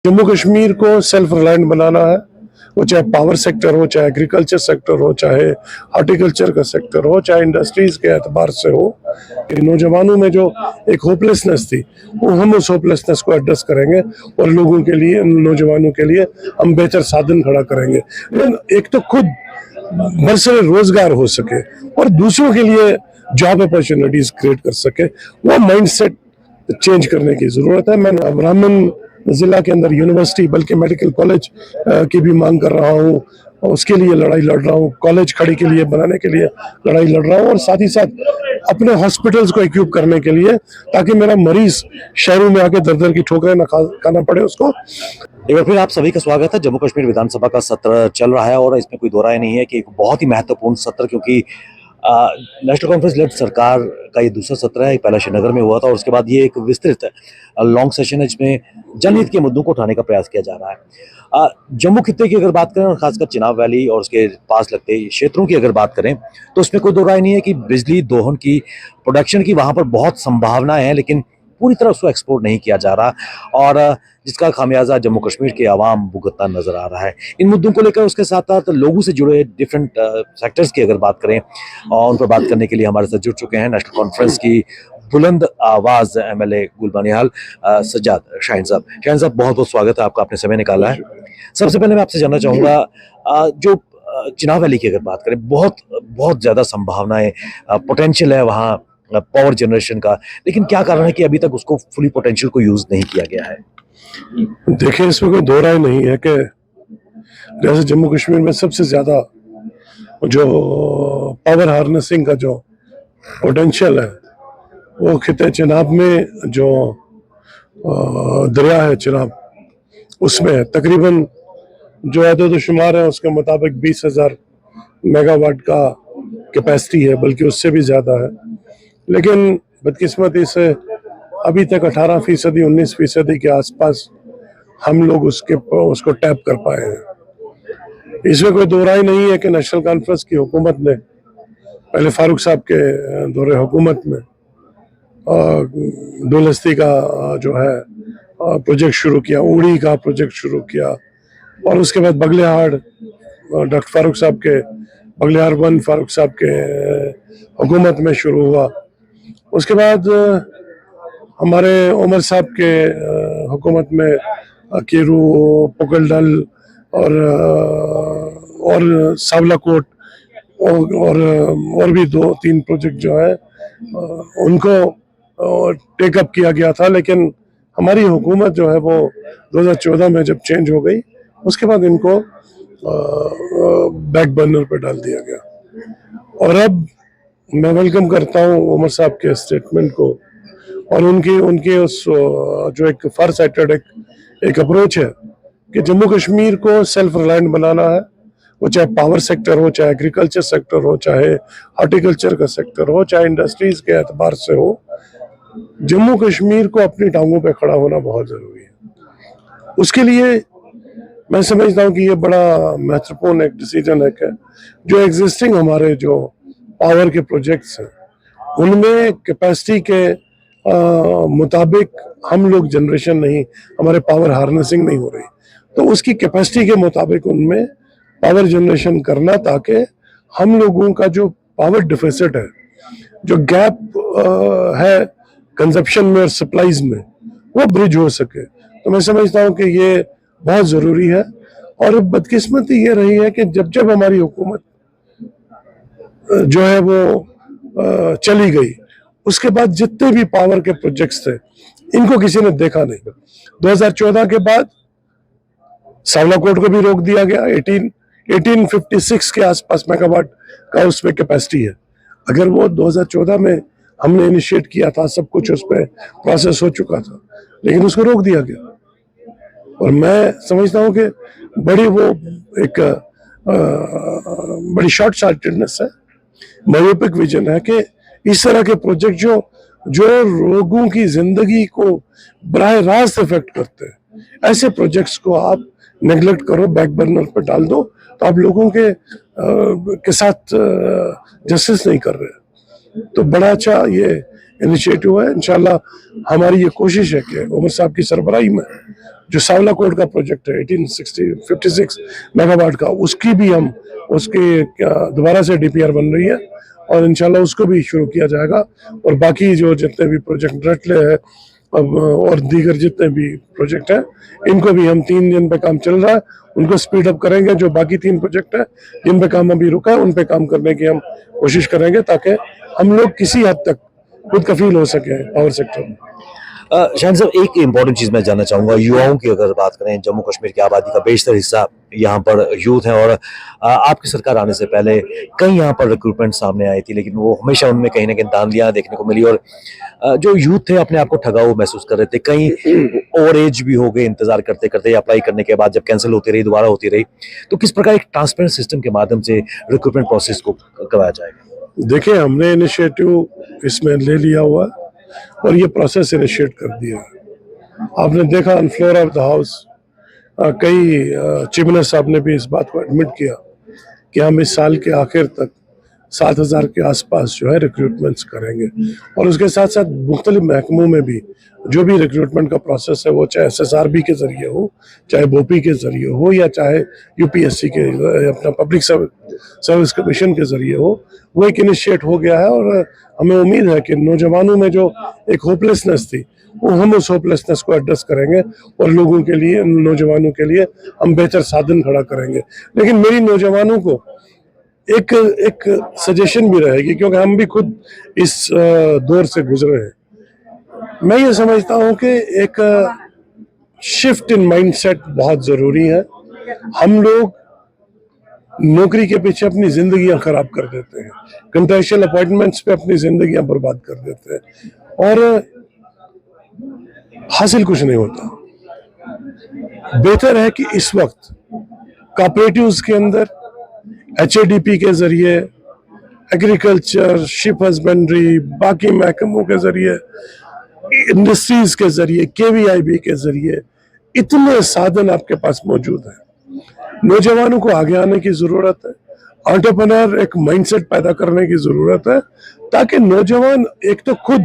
जम्मू कश्मीर को self reliant बनाना है, वो चाहे पावर सेक्टर हो, चाहे एग्रीकल्चर सेक्टर हो, चाहे हॉर्टिकल्चर का सेक्टर हो, चाहे इंडस्ट्रीज के एतबार से हो। नौजवानों में जो एक होपलेसनेस थी, वो हम उस होपलेसनेस को एड्रेस करेंगे और लोगों के लिए, नौजवानों के लिए हम बेहतर साधन खड़ा करेंगे। लेकिन एक तो खुद बरसरे रोजगार हो सके और दूसरों के लिए जॉब अपॉर्चुनिटीज क्रिएट कर सके, वो माइंडसेट चेंज करने की जरूरत है। मैं ब्राह्मण जिला के अंदर यूनिवर्सिटी बल्कि मेडिकल कॉलेज की भी मांग कर रहा हूँ, उसके लिए लड़ाई लड़ रहा हूँ, कॉलेज खड़ी के लिए बनाने के लिए लड़ाई लड़ रहा हूँ और साथ ही साथ अपने हॉस्पिटल्स को इक्विप करने के लिए, ताकि मेरा मरीज शहरों में आके दर दर की ठोकरें न खाना पड़े उसको। एक बार फिर आप सभी का स्वागत है। जम्मू कश्मीर विधानसभा का सत्र चल रहा है और इसमें कोई दो राय नहीं है कि एक बहुत ही महत्वपूर्ण सत्र, क्योंकि नेशनल कॉन्फ्रेंस लेड सरकार का ये दूसरा सत्र है। पहला श्रीनगर में हुआ था और उसके बाद ये एक विस्तृत लॉन्ग सेशन है जिसमें जनहित के मुद्दों को उठाने का प्रयास किया जा रहा है। जम्मू खित्ते की अगर बात करें और खासकर चिनाब वैली और उसके पास लगते क्षेत्रों की अगर बात करें तो उसमें कोई दो राय नहीं है कि बिजली दोहन की, प्रोडक्शन की वहां पर बहुत संभावनाएं हैं, लेकिन पूरी तरह उसको एक्सपोर्ट नहीं किया जा रहा और जिसका खामियाजा जम्मू कश्मीर के आवाम भुगतना नजर आ रहा है। इन मुद्दों को लेकर उसके साथ साथ लोगों से जुड़े डिफरेंट सेक्टर्स की अगर बात करें और उन पर बात करने के लिए हमारे साथ जुड़ चुके हैं नेशनल कॉन्फ्रेंस की बुलंद आवाज एमएलए गुलबानिहाल सज्जाद शाहीन साहब। शाहीन साहब, बहुत बहुत स्वागत है आपका, आपने समय निकाला है। सबसे पहले मैं आपसे जानना चाहूंगा, जो चिनाब वैली की अगर बात करें, बहुत बहुत ज्यादा संभावनाएं, पोटेंशियल है वहाँ पावर जनरेशन का, लेकिन क्या कारण है कि अभी तक उसको फुली पोटेंशियल को यूज नहीं किया गया है? देखिए, इसमें कोई दो राय नहीं है कि जैसे जम्मू कश्मीर में सबसे ज्यादा जो पावर हार्नेसिंग का जो पोटेंशियल है वो खिते चिनाब में, जो दरिया है चिनाब, उसमें तकरीबन जो अदद शुमार है उसके मुताबिक 20,000 मेगावाट का कैपेसिटी है, बल्कि उससे भी ज़्यादा है। लेकिन बदकिस्मती से अभी तक 18%, 19% के आसपास हम लोग उसको टैप कर पाए हैं। इसमें कोई दो राय नहीं है कि नेशनल कॉन्फ्रेंस की हुकूमत ने पहले फारूक साहब के दौरे हुकूमत में डोलस्ती का जो है प्रोजेक्ट शुरू किया, उड़ी का प्रोजेक्ट शुरू किया और उसके बाद बगलेहाड़ डॉक्टर फारूक साहब के बगलेहाड़ 1 फारूक साहब के हुकूमत में शुरू हुआ। उसके बाद हमारे उमर साहब के हुकूमत में केरू, पुगलडल और सावलाकोट और भी 2-3 प्रोजेक्ट जो है उनको टेकअप किया गया था। लेकिन हमारी हुकूमत जो है वो 2014 में जब चेंज हो गई, उसके बाद इनको बैक बर्नर पर डाल दिया गया। और अब मैं वेलकम करता हूँ उमर साहब के स्टेटमेंट को और उनकी उस जो एक फार साइटेड एक अप्रोच है कि जम्मू कश्मीर को सेल्फ रिलायंट बनाना है, वो चाहे पावर सेक्टर हो, चाहे एग्रीकल्चर सेक्टर हो, चाहे हॉर्टिकल्चर का सेक्टर हो, चाहे इंडस्ट्रीज के एतबार से हो। जम्मू कश्मीर को अपनी टांगों पे खड़ा होना बहुत जरूरी है। उसके लिए मैं समझता हूँ कि ये बड़ा महत्वपूर्ण एक डिसीजन है कि जो एग्जिस्टिंग हमारे जो पावर के प्रोजेक्ट्स हैं उनमें कैपेसिटी के मुताबिक हम लोग जनरेशन नहीं, हमारे पावर हार्नेसिंग नहीं हो रही, तो उसकी कैपेसिटी के मुताबिक उनमें पावर जनरेशन करना, ताकि हम लोगों का जो पावर डिफिसिट है, जो गैप है कंजप्शन में और सप्लाईज में, वो ब्रिज हो सके। तो मैं समझता हूँ कि ये बहुत ज़रूरी है। और बदकिस्मती ये रही है कि जब जब हमारी हुकूमत जो है वो चली गई, उसके बाद जितने भी पावर के प्रोजेक्ट्स थे इनको किसी ने देखा नहीं। 2014 के बाद सावलाकोट को भी रोक दिया गया। 1856 के आसपास मेगावाट का उसमें कैपेसिटी है। अगर वो 2014 में हमने इनिशिएट किया था, सब कुछ उस पर प्रोसेस हो चुका था, लेकिन उसको रोक दिया गया। और मैं समझता हूँ कि बड़ी वो एक बड़ी शॉर्ट साइटेडनेस है, मायोपिक विजन है कि इस तरह के प्रोजेक्ट जो लोगों की जिंदगी को बराह रास्त इफेक्ट करते हैं, ऐसे प्रोजेक्ट्स को आप नेग्लेक्ट करो, बैक बर्नर पर डाल दो, तो आप लोगों के साथ जस्टिस नहीं कर रहे। तो बड़ा अच्छा ये इनिशिएटिव है। इंशाल्लाह हमारी ये कोशिश है कि उमर साहब की सरबराही में जो सावला कोट का प्रोजेक्ट है 1856 मेगावाट का, उसकी भी हम उसकी दोबारा से डीपीआर बन रही है और इंशाल्लाह उसको भी शुरू किया जाएगा। और बाकी जो जितने भी प्रोजेक्ट रटले है अब और दीगर जितने भी प्रोजेक्ट हैं, इनको भी हम 3 दिन पे काम चल रहा है, उनको स्पीड अप करेंगे। जो बाकी 3 प्रोजेक्ट है जिन पे काम अभी रुका है, उन पे काम करने की हम कोशिश करेंगे ताकि हम लोग किसी हद तक खुद कफील हो सके पावर सेक्टर में। शाहिन साहब, एक इम्पॉर्टेंट चीज मैं जानना चाहूंगा, युवाओं की अगर बात करें, जम्मू कश्मीर की आबादी का बेशतर हिस्सा यहाँ पर यूथ है और आपकी सरकार आने से पहले कई यहाँ पर रिक्रूटमेंट सामने आई थी, लेकिन वो हमेशा उनमें कहीं ना कहीं धांधलियां देखने को मिली और जो यूथ थे अपने आप को ठगा हुआ महसूस कर रहे थे। कई ओवर एज भी हो गए इंतजार करते करते, अप्लाई करने के बाद जब कैंसिल होती रही, दोबारा होती रही। तो किस प्रकार एक ट्रांसपेरेंट सिस्टम के माध्यम से रिक्रूटमेंट प्रोसेस को करवाया जाएगा? देखिए, हमने इनिशिएटिव इसमें ले लिया हुआ है और ये प्रोसेस इनिशिएट कर दिया है। आपने देखा on floor of the house कई चीफ मिनिस्टर साहब ने भी इस बात को एडमिट किया कि हम इस साल के आखिर तक 7,000 के आसपास जो है रिक्रूटमेंट्स करेंगे। और उसके साथ साथ मुख्तलिफ महकमों में भी जो भी रिक्रूटमेंट का प्रोसेस है, वो चाहे SSRB के जरिए हो, चाहे BOP के जरिए हो, या चाहे UPSC के अपना पब्लिक सर्विस कमीशन के जरिए हो, वो एक इनिशिएट हो गया है। और हमें उम्मीद है कि नौजवानों में जो एक होपलेसनेस थी, वो हम उस होपलेसनेस को एड्रेस करेंगे और लोगों के लिए, नौजवानों के लिए हम बेहतर साधन खड़ा करेंगे। लेकिन मेरी नौजवानों को एक सजेशन भी रहेगी, क्योंकि हम भी खुद इस दौर से गुजरे हैं। मैं ये समझता हूं कि एक शिफ्ट इन माइंडसेट बहुत जरूरी है। हम लोग नौकरी के पीछे अपनी जिंदगियां खराब कर देते हैं, कंट्रेक्चुअल अपॉइंटमेंट्स पे अपनी जिंदगियां बर्बाद कर देते हैं और हासिल कुछ नहीं होता। बेहतर है कि इस वक्त कॉपरेटिव्स के अंदर HADP के जरिए, एग्रीकल्चर, शिप हस्बेंड्री, बाकी महकमों के जरिए, इंडस्ट्रीज के जरिए, KVIB के जरिए इतने साधन आपके पास मौजूद हैं। नौजवानों को आगे आने की जरूरत है, एंटरप्रेन्योर एक माइंडसेट पैदा करने की जरूरत है, ताकि नौजवान एक तो खुद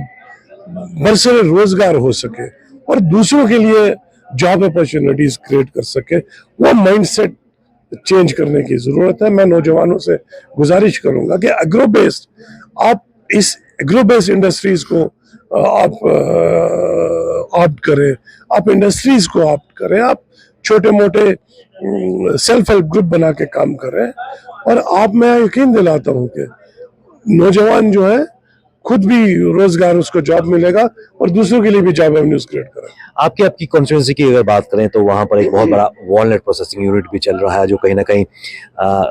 बरसरे रोजगार हो सके और दूसरों के लिए जॉब अपॉर्चुनिटीज क्रिएट कर सके। वो माइंडसेट चेंज करने की जरूरत है। मैं नौजवानों से गुजारिश करूंगा कि एग्रो बेस्ड, आप इस एग्रो बेस्ड इंडस्ट्रीज को आप ऑप्ट करें, आप इंडस्ट्रीज को ऑप्ट करें, आप छोटे मोटे सेल्फ हेल्प ग्रुप बना के काम करें। और आप, मैं यकीन दिलाता हूं कि नौजवान जो है खुद भी रोजगार, उसको जॉब मिलेगा और दूसरों के लिए भी जॉब एवेन्यूज क्रिएट करेगा। आपकी कॉन्स्टिट्यूंसी की अगर बात करें तो वहां पर एक बहुत बड़ा वॉलनट प्रोसेसिंग यूनिट भी चल रहा है, जो कहीं ना कहीं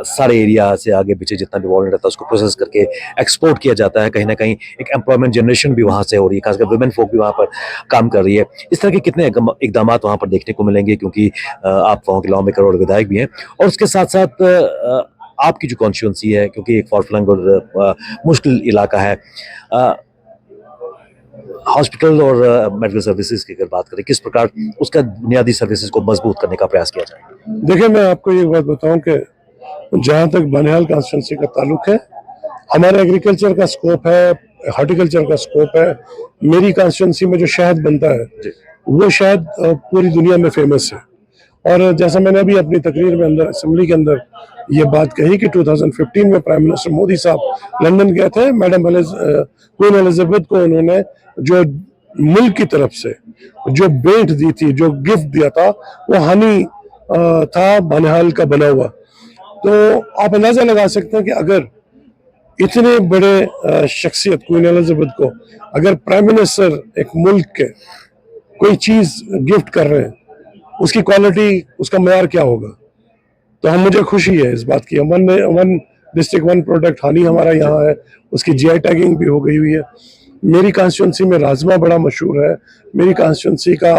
सारे एरिया से आगे पीछे जितना भी वॉलनट रहता है उसको प्रोसेस करके एक्सपोर्ट किया जाता है। कहीं ना कहीं एक एम्प्लॉयमेंट जनरेशन भी वहां से हो रही है, खासकर वुमेन फोक भी वहां पर काम कर रही है। इस तरह के कितने इकदाम वहां पर देखने को मिलेंगे, क्योंकि आप वहां के लॉ मेकर और विधायक भी हैं, और उसके साथ साथ आपकी जो कॉन्स्टिट्यूंसी है, क्योंकि एक फॉरफ्लंग और मुश्किल इलाका है, हॉस्पिटल और मेडिकल सर्विसेज की अगर बात करें, किस प्रकार उसका बुनियादी सर्विसेज को मजबूत करने का प्रयास किया जाए? देखिए, मैं आपको एक बात बताऊं कि जहां तक बनिहाल कॉन्स्टिट्यूंसी का ताल्लुक है, हमारे एग्रीकल्चर का स्कोप है, हॉर्टिकल्चर का स्कोप है। मेरी कॉन्स्टिट्यूंसी में जो शहद बनता है, वो शहद पूरी दुनिया में फेमस है। और जैसा मैंने अभी अपनी तकरीर में अंदर असेंबली के अंदर ये बात कही कि 2015 में प्राइम मिनिस्टर मोदी साहब लंदन गए थे, मैडम क्वीन एलिजाबेथ को उन्होंने जो मुल्क की तरफ से जो भेंट दी थी, जो गिफ्ट दिया था, वो हनी था बनिहाल का बना हुआ। तो आप अंदाजा लगा सकते हैं कि अगर इतने बड़े शख्सियत क्वीन एलिजाबेथ को अगर प्राइम मिनिस्टर एक मुल्क के कोई चीज गिफ्ट कर रहे हैं, उसकी क्वालिटी, उसका मेयार क्या होगा। तो हम, मुझे खुशी है इस बात की। One district one product Honey हमारा यहाँ है, उसकी GI टैगिंग भी हो गई हुई है। मेरी कॉन्स्टिट्यूंसी में राजमा बड़ा मशहूर है। मेरी कॉन्स्टिट्यूंसी का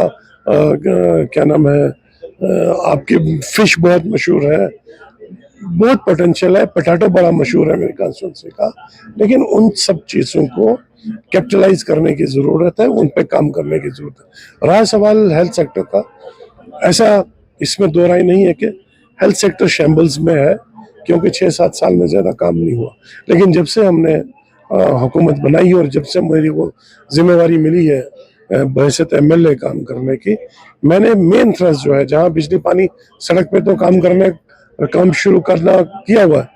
क्या नाम है, आपकी फिश बहुत मशहूर है, बहुत पोटेंशियल है। पोटैटो बड़ा मशहूर है मेरी कॉन्स्टिट्यूंसी का। लेकिन उन सब चीज़ों को कैपिटलाइज करने की ज़रूरत है, उन पे काम करने की ज़रूरत है। रहा सवाल हेल्थ सेक्टर का, ऐसा इसमें दो राय नहीं है कि हेल्थ सेक्टर शैम्बल्स में है, क्योंकि 6-7 साल में ज़्यादा काम नहीं हुआ। लेकिन जब से हमने हुकूमत बनाई और जब से मेरी वो जिम्मेवारी मिली है बहैसियत एमएलए काम करने की, मैंने मेन थ्रस्ट जो है जहाँ बिजली पानी सड़क पे तो काम शुरू करना किया हुआ है,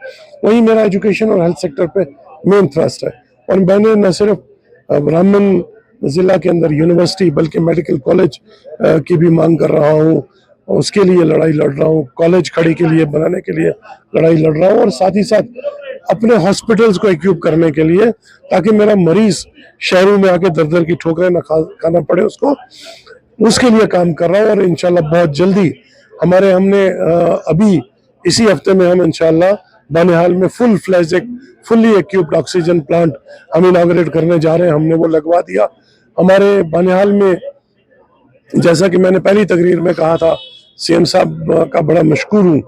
वही मेरा एजुकेशन और हेल्थ सेक्टर पे मेन थ्रस्ट है। और मैंने न सिर्फ ब्राह्मण जिला के अंदर यूनिवर्सिटी बल्कि मेडिकल कॉलेज की भी मांग कर रहा हूँ, उसके लिए लड़ाई लड़ रहा हूँ, कॉलेज खड़ी के लिए बनाने के लिए लड़ाई लड़ रहा हूँ, और साथ ही साथ अपने हॉस्पिटल्स को इक्विप करने के लिए, ताकि मेरा मरीज शहरों में आके दर दर की ठोकरें न खाना पड़े उसको, उसके लिए काम कर रहा हूँ। और इंशाल्लाह बहुत जल्दी हमने अभी इसी हफ्ते में हम इंशाल्लाह बानिहाल में फुल्ली इक्विप्ड ऑक्सीजन प्लांट हम इनाग्रेट करने जा रहे हैं। हमने वो लगवा दिया। हमारे बानिहाल में, जैसा कि मैंने पहली तकरीर में कहा था, सीएम साहब का बड़ा मशकूर हूँ।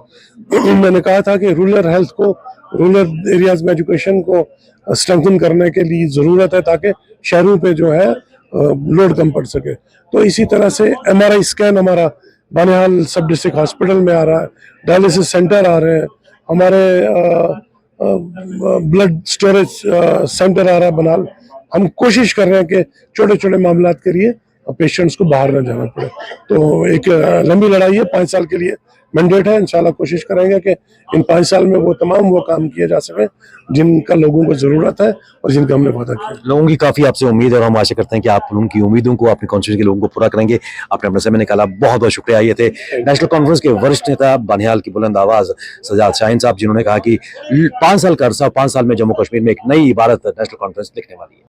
मैंने कहा था कि रूरल एरियाज में एजुकेशन को स्ट्रेंथन करने के लिए ज़रूरत है, ताकि शहरों पे जो है लोड कम पड़ सके। तो इसी तरह से MRI स्कैन हमारा बानिहाल सब डिस्ट्रिक्ट हॉस्पिटल में आ रहा है, डायलिसिस सेंटर आ रहे हैं, हमारे ब्लड स्टोरेज सेंटर आ रहा है बनाल। हम कोशिश कर रहे हैं कि छोटे छोटे मामलात के लिए पेशेंट्स को बाहर न जाना पड़े। तो एक लंबी लड़ाई है, 5 साल के लिए मैंडेट है। इंशाल्लाह कोशिश करेंगे कि इन 5 साल में वो काम किए जा सके जिनका लोगों को जरूरत है और जिनका हमने वादा किया। लोगों की काफी आपसे उम्मीद है और हम आशा करते हैं कि आप उनकी उम्मीदों को, अपनी कॉन्स्टिट्यूंसी के लोगों को पूरा करेंगे। आपने अपना समय निकाला, बहुत बहुत शुक्रिया। ये थे नेशनल कॉन्फ्रेंस के वरिष्ठ नेता बानिहाल की बुलंद आवाज सजाद शाहीन साहब, जिन्होंने कहा कि 5 साल का अरसा, 5 साल में जम्मू कश्मीर में एक नई इबारत नेशनल कॉन्फ्रेंस लिखने वाली है।